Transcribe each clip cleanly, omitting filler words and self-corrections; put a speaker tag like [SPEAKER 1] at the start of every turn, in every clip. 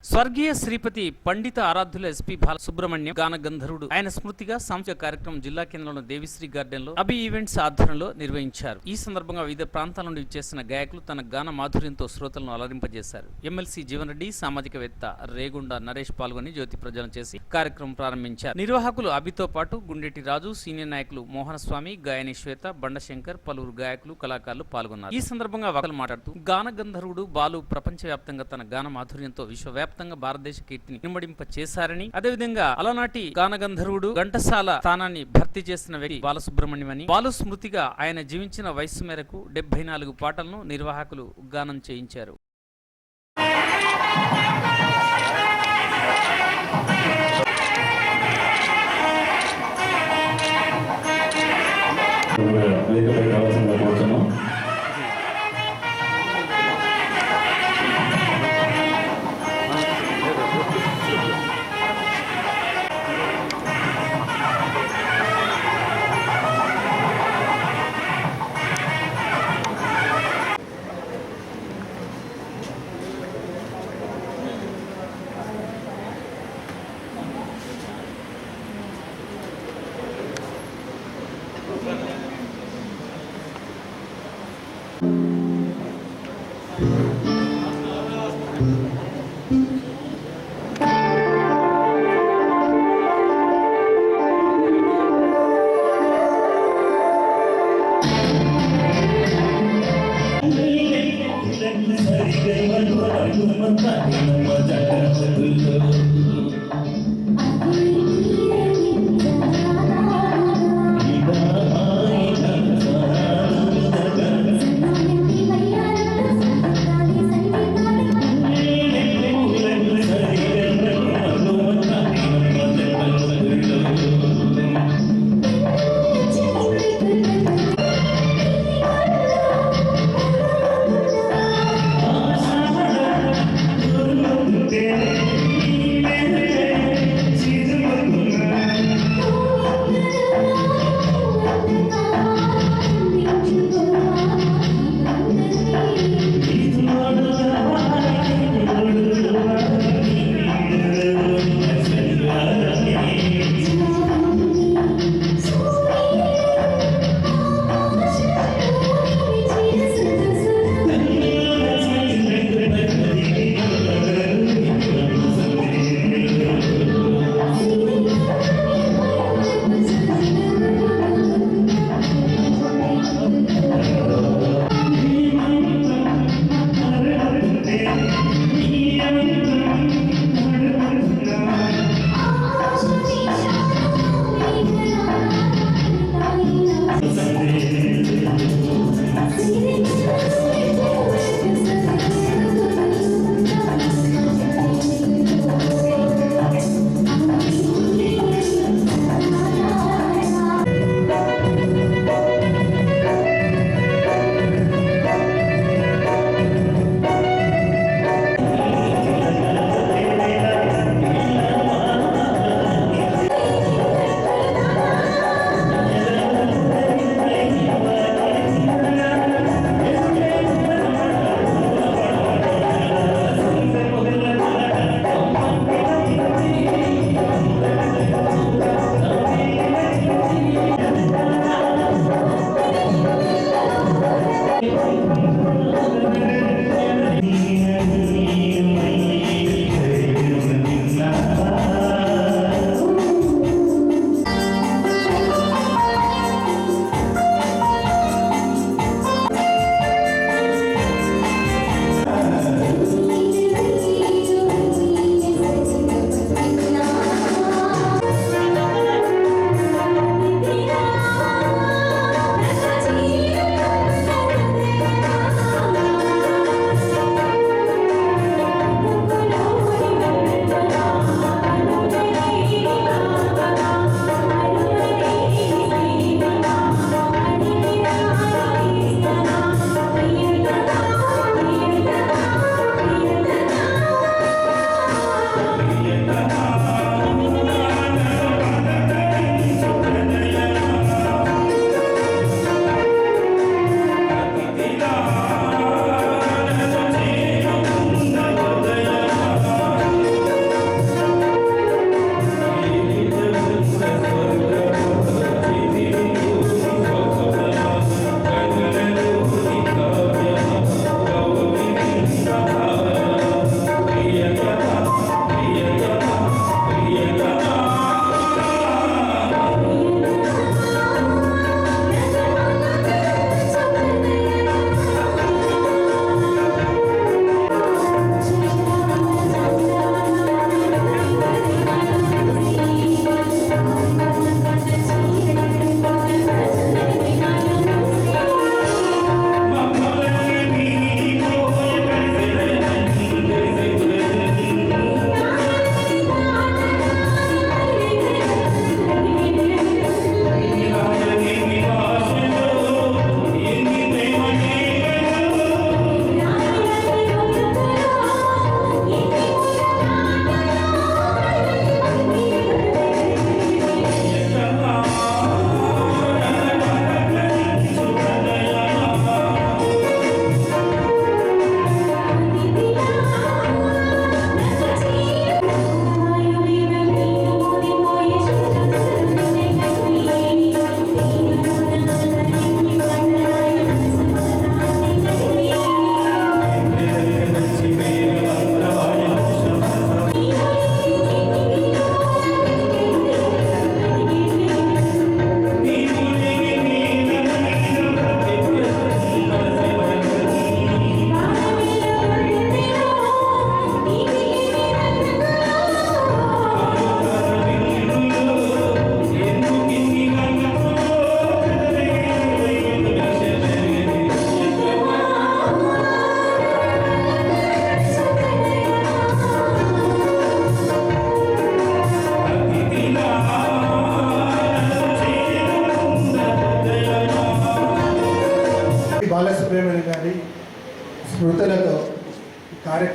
[SPEAKER 1] స్వర్గీయ శ్రీపతి పండిత ఆరాధ్యుల ఎస్పీ బాలసుబ్రహ్మణ్యం గాన గంధర్వుడు ఆయన స్మృతిగా సాంస్కృతిక కార్యక్రమం జిల్లా కేంద్రంలో దేవిశ్రీ గార్డెన్ లో అభి ఈవెంట్స్ ఆధ్వర్యంలో నిర్వహించారు. ఈ సందర్భంగా వివిధ ప్రాంతాల నుండి విచ్చేసిన గాయకులు తన గాన మాధుర్యంతో శ్రోతలను అలరింపజేశారు. ఎమ్మెల్సీ జీవన్ రెడ్డి, సామాజికవేత్త రేగుండ నరేష్ పాల్గొని జ్యోతి ప్రజ్వలన చేసి కార్యక్రమం ప్రారంభించారు. నిర్వాహకులు అభితో పాటు గుండెటి రాజు, సీనియర్ నాయకులు మోహనస్వామి, గాయని శ్వేత, బండశంకర్, పలువురు గాయకులు, కళాకారులు పాల్గొన్నారు. ఈ సందర్భంగా వక్తలు మాట్లాడుతూ గాన గంధర్వుడు బాలు ప్రపంచవ్యాప్తంగా తన గాన మాధుర్యంతో విశ్వవ్యాప్తంగా భారతదేశ కీర్తిని ఇనుమడింప చేశారని, అదేవిధంగా అలనాటి గానగంధర్వుడు ఘంటసాల స్థానాన్ని భర్తీ చేసిన వ్యక్తి బాలసుబ్రహ్మణ్యం అని, బాలు స్మృతిగా ఆయన జీవించిన వయస్సు మేరకు 74 పాటలను నిర్వాహకులు గానం చేయించారు.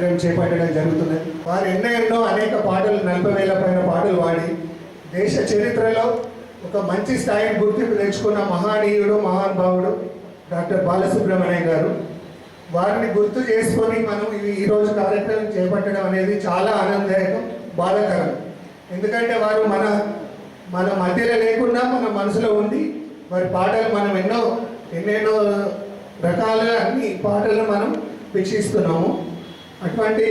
[SPEAKER 2] కార్యక్రమం చేపట్టడం జరుగుతున్నది. వారు ఎన్నో అనేక పాటలు 40,000 పైన పాటలు పాడి దేశ చరిత్రలో ఒక మంచి స్థాయిని గుర్తింపు తెచ్చుకున్న మహానీయుడు మహానుభావుడు డాక్టర్ బాలసుబ్రహ్మణ్యం గారు. వారిని గుర్తు చేసుకొని మనం ఈరోజు కార్యక్రమం చేపట్టడం అనేది చాలా ఆనందదాయకం, బాధాకరం. ఎందుకంటే వారు మన మధ్యలో లేకుండా మన మనసులో ఉండి వారి పాటలు మనం ఎన్నెన్నో రకాలుగా అన్ని పాటలు మనం వీక్షిస్తున్నాము. అటువంటి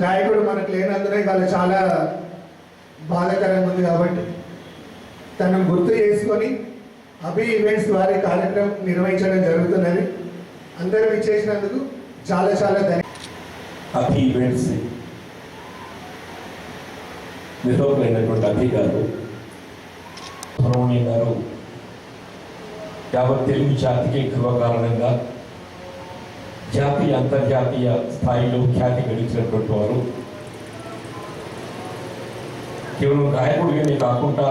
[SPEAKER 2] గాయకుడు మనకు లేనందున ఇవాళ చాలా బాధాకరంగా ఉంది. కాబట్టి తనను గుర్తు చేసుకొని అభి ఈవెంట్స్ ద్వారా కార్యక్రమం నిర్వహించడం జరుగుతున్నది. అందరూ విచ్చేసినందుకు చాలా చాలా
[SPEAKER 3] అభి ఈవెంట్స్ నిర్వాహకులైనటువంటి అభి గారు, సుబ్రహ్మణ్యం గారు యావత్ తెలుగు జాతికి గర్వకారణంగా జాతీయ అంతర్జాతీయ స్థాయిలో ఖ్యాతి గడించినటువంటి వారు. కేవలం గాయకుడిగానే కాకుండా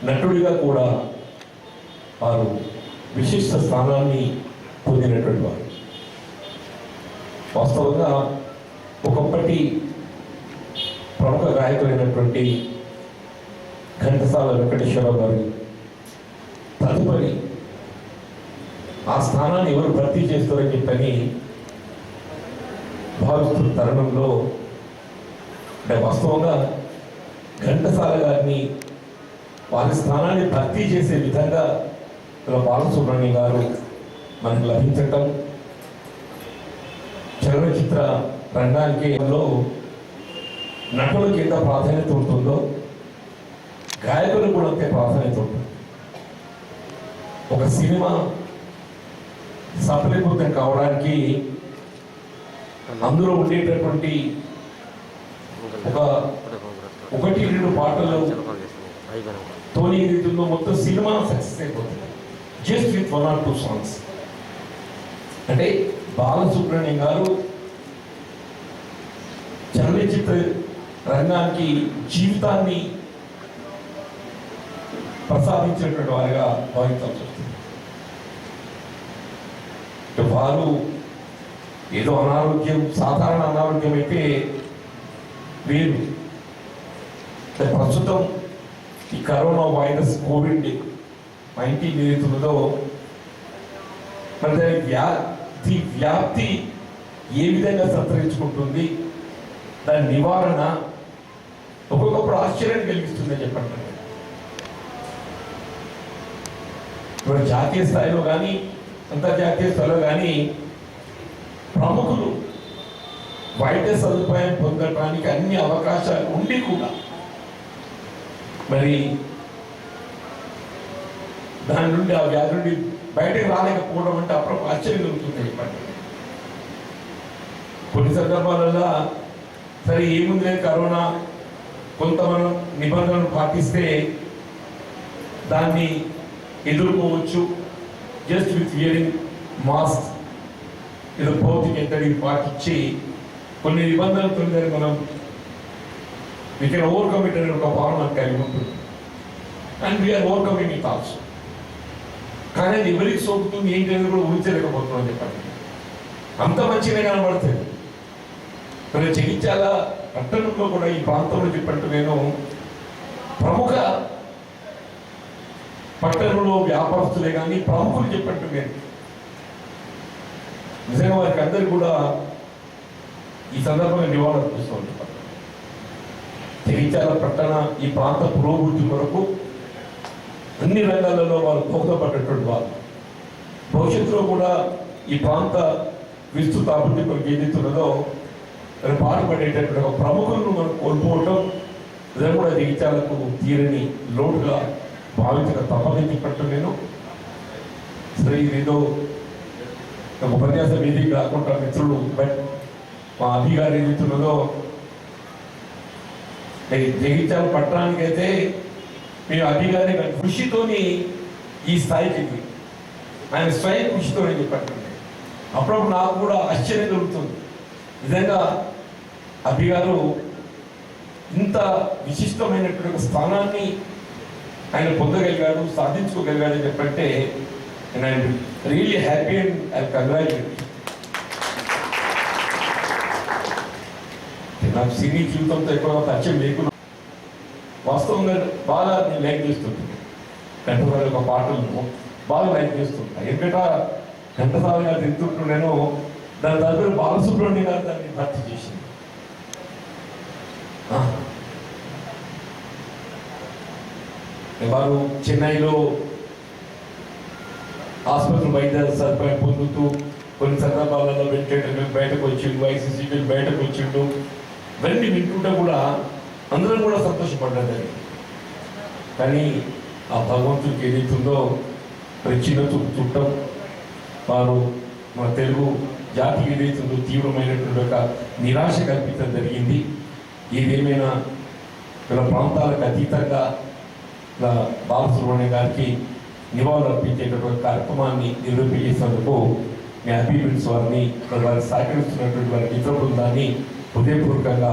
[SPEAKER 3] నటుడిగా కూడా వారు విశిష్ట స్థానాన్ని పొందినటువంటి వారు. వాస్తవంగా ఒకప్పటి ప్రముఖ గాయకులైనటువంటి ఘంటసాల వెంకటేశ్వరరావు గారు తదుపరి ఆ స్థానాన్ని ఎవరు భర్తీ చేస్తారని చెప్పని భావిస్తున్న తరుణంలో అంటే వాస్తవంగా ఘంటసాల గారిని వారి స్థానాన్ని భర్తీ చేసే విధంగా బాలసుబ్రహ్మణ్యం గారు మనకు లభించటం, చలనచిత్ర రంగానికి నటులకు ఎంత ప్రాధాన్యత ఉంటుందో గాయకులకు కూడా అంతే ప్రాధాన్యత ఉంటుంది. ఒక సినిమా సఫలీకృతం కావడానికి అందులో ఉండేటటువంటి ఒకటి రెండు పాటలు తోని రీతిలో మొత్తం సినిమా సక్సెస్ అయిపోతుంది జస్ట్ విత్ 1 or 2 సాంగ్స్. అంటే బాలసుబ్రహ్మణ్యం గారు చలనచిత్ర రంగానికి జీవితాన్ని ప్రసాదించినటువంటి వారిగా భావించాల్సి వస్తుంది. వారు ఏదో అనారోగ్యం, సాధారణ అనారోగ్యం అయితే వేరు. ప్రస్తుతం ఈ కరోనా వైరస్ COVID-19 ఏదైతున్నదో మరి దాని వ్యాప్తి ఏ విధంగా సంతరించుకుంటుంది, దాని నివారణ ఒక్కొక్కప్పుడు ఆశ్చర్యాన్ని కలిగిస్తుందని చెప్పండి. ఇప్పుడు జాతీయ స్థాయిలో కానీ అంతర్జాతీయ స్థాయిలో కానీ ప్రముఖులు వైద్య సదుపాయం పొందడానికి అన్ని అవకాశాలు ఉండి కూడా మరి దాని నుండి ఆ వ్యాధి నుండి బయటకు రాలేకపోవడం అంటే అప్పుడు ఆశ్చర్యం కలుగుతుంది చెప్పండి. కొన్ని సందర్భాలలో సరే ఏముంది కరోనా, కొంత మనం నిబంధనలు పాటిస్తే దాన్ని ఎదుర్కోవచ్చు, జస్ట్ విత్ వియరింగ్ మాస్క్ ఏదో భౌతిక ఎత్తడికి పాటించి కొన్ని నిబంధనలతో మనం వీ కెన్ ఓవర్కమ్ ఇట్ అనే ఒక భావన మనకు కలిగి ఉంటుంది. And we are overcoming it also. కానీ అది ఎవరికి సోకుతుంది ఏంటి అనేది కూడా ఊహించలేకపోతున్నాం చెప్పండి. అంత మంచిగా కనబడుతుంది. మరి జగిత్యాల పట్టణంలో కూడా ఈ ప్రాంతంలో చెప్పంటూ నేను ప్రముఖ పట్టణంలో వ్యాపారస్తులే కానీ ప్రముఖులు చెప్పంటూ నేను నిజంగా వారికి అందరికీ కూడా ఈ సందర్భంగా నివాళులు అర్పిస్తూ ఉంటాను. జగిత్యాల పట్టణ ఈ ప్రాంత పురోభివృద్ధి కొరకు అన్ని రంగాలలో వారు దోహదపడ్డటువంటి వారు. భవిష్యత్తులో కూడా ఈ ప్రాంత విస్తృత అభివృద్ధి కొరకు ఏదైతున్నదో దాన్ని పాటుపడేటటువంటి ఒక ప్రముఖులను మనం కోల్పోవటం నిజంగా కూడా జగిత్యాలకు తీరని లోటుగా భావించిన తప్పని చెప్పట్టు నేను. సరే ఇదేదో ఒక ఉపన్యాస వేదిక కాకుండా మిత్రులు బట్ మా అధికారి ఏదైతున్నదో జగిత్యాల పట్టణానికైతే మేము అధికారి కృషితోని ఈ స్థాయికి ఆయన స్వయం కృషితోనే చెప్పండి. అప్పుడప్పుడు నాకు కూడా ఆశ్చర్యం కలుగుతుంది. నిజంగా అభిగారు ఇంత విశిష్టమైనటువంటి స్థానాన్ని ఆయన పొందగలిగాడు, సాధించుకోగలిగాడని చెప్పంటే నేను really happy and I congratulate. నాకు సినీ జీవితంతో ఎక్కువ పరిచయం లేకుండా వాస్తవంగా బాగా నేను లైక్ చేస్తుంటాను. ఘంటసాల యొక్క పాటలను బాగా లైక్ చేస్తుంటాను. ఎందుకంటే ఘంటసాల గారు తింటుంటున్నాను, దాని తదుపరి బాలసుబ్రహ్మణ్యం గారు దాన్ని భర్తీ చేసింది. వారు చెన్నైలో ఆసుపత్రి వైద్య సదుపాయం పొందుతూ కొన్ని సందర్భాలలో వెంటిలేటర్ బయటకు వచ్చిండు, ఐసీసీ బయటకు వచ్చిండు. ఇవన్నీ వింటుంటే కూడా అందరం కూడా సంతోషపడ్డది. కానీ ఆ భగవంతుడికి ఏదైతుందో మరి చిన్న చూపు చుట్టం వారు మన తెలుగు జాతికి ఏదైతుందో తీవ్రమైనటువంటి ఒక నిరాశ కల్పించడం జరిగింది. ఏదేమైనా వీళ్ళ ప్రాంతాలకు అతీతంగా బాలసుబ్రహ్మణ్యం గారికి నివాళులు అర్పించేటటువంటి కార్యక్రమాన్ని నిర్వహించేందుకు మీ హ్యాపీ బిట్స్ వారిని వారికి సహకరిస్తున్నటువంటి వారి మిత్ర బృందాన్ని హృదయపూర్వకంగా